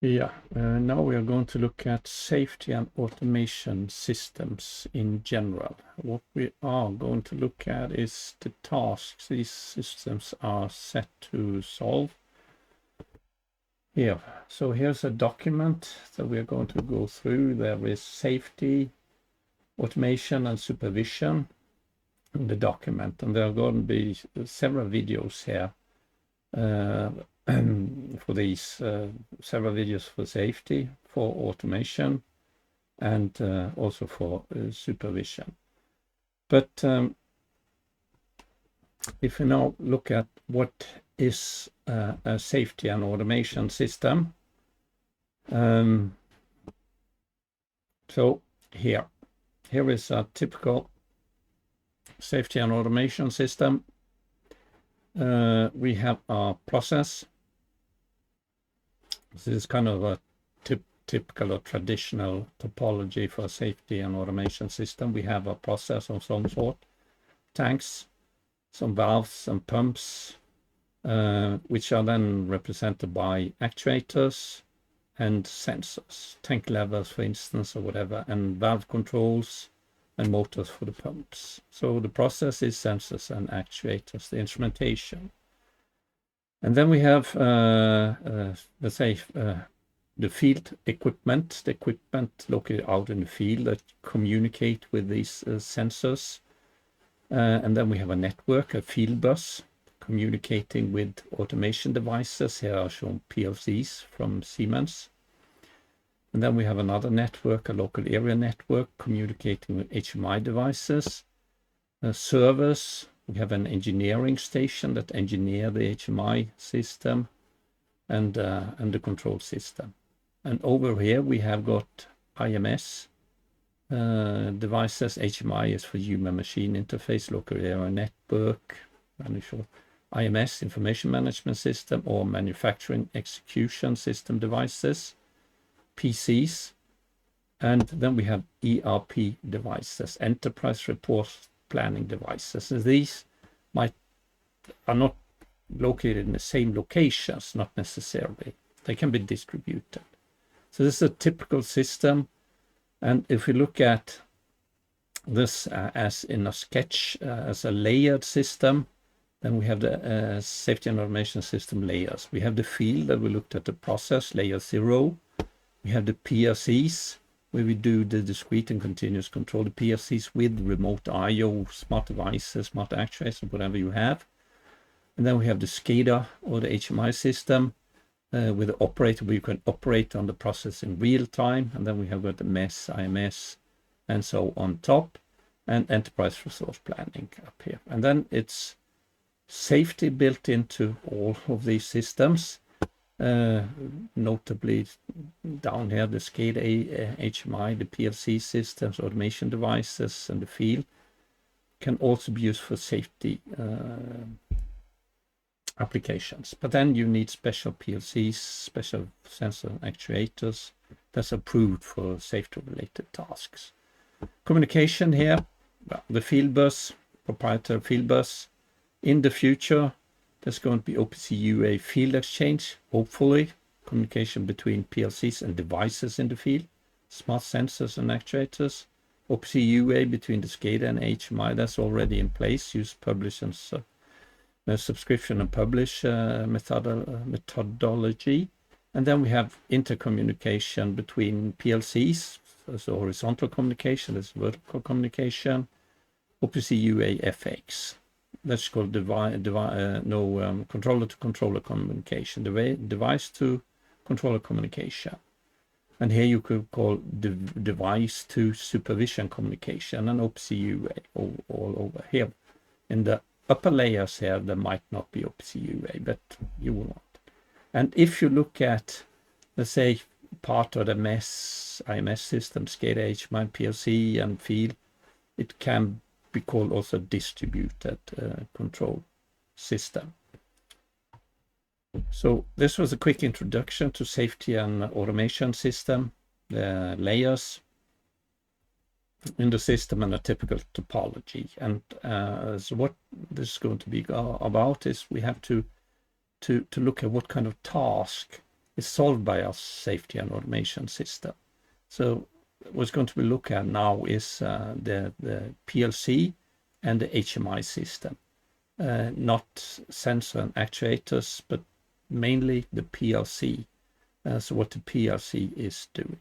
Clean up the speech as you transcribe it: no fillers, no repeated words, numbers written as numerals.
Yeah, now we are going to look at safety and automation systems in general. What we are going to look at is the tasks these systems are set to solve. Here, so here's a document that we are going to go through. There is safety, automation, and supervision in the document, and there are going to be several videos here for these, several videos for safety, for automation, and also for supervision. But if we now look at what is a safety and automation system, so here is a typical safety and automation system. We have a process. This is kind of a typical or traditional topology for a safety and automation system. We have a process of some sort, tanks, some valves, some pumps, which are then represented by actuators and sensors, tank levels, for instance, or whatever, and valve controls and motors for the pumps. So the process is sensors and actuators, the instrumentation. And then we have, let's say, the field equipment, the equipment located out in the field that communicate with these sensors. And then we have a network, a field bus, communicating with automation devices. Here are shown PLCs from Siemens. And then we have another network, a local area network, communicating with HMI devices. Servers, we have an engineering station that engineer the HMI system and the control system. And over here we have got IMS devices. HMI is for human machine interface, local area network, IMS, information management system, or manufacturing execution system devices, PCs. And then we have ERP devices, enterprise report planning devices. And these are not located in the same locations, not necessarily. They can be distributed. So this is a typical system. And if we look at this as in a sketch, as a layered system, then we have the safety and automation system layers. We have the field that we looked at, the process, layer 0. We have the PLCs, where we do the discrete and continuous control, the PLCs with remote I/O, smart devices, smart actuators, whatever you have. And then we have the SCADA, or the HMI system, with the operator, where you can operate on the process in real time. And then we have got the MES, IMS, and so on top, and enterprise resource planning up here. And then it's safety built into all of these systems. Notably down here, the SCADA, HMI, the PLC systems, automation devices, and the field can also be used for safety applications. But then you need special PLCs, special sensor actuators that's approved for safety-related tasks. Communication here, well, the field bus, proprietary field bus. In the future, there's going to be OPC UA field exchange, hopefully, communication between PLCs and devices in the field, smart sensors and actuators. OPC UA between the SCADA and HMI, that's already in place. Use publish and subscription and publish methodology. And then we have intercommunication between PLCs, so horizontal communication, there's vertical communication, OPC UA FX. That's called controller to controller communication, device to controller communication. And here you could call device to supervision communication and OPC UA all over here. In the upper layers here, there might not be OPC UA, but you will want it. And if you look at, let's say, part of the MES, IMS system, SCADA, HMI, PLC, and field, it can be called also distributed control system. So this was a quick introduction to safety and automation system, the layers in the system, and a typical topology. And so what this is going to be about is we have to look at what kind of task is solved by our safety and automation system. So what's going to be looked at now is the PLC and the HMI system. Not sensor and actuators, but mainly the PLC. So what the PLC is doing.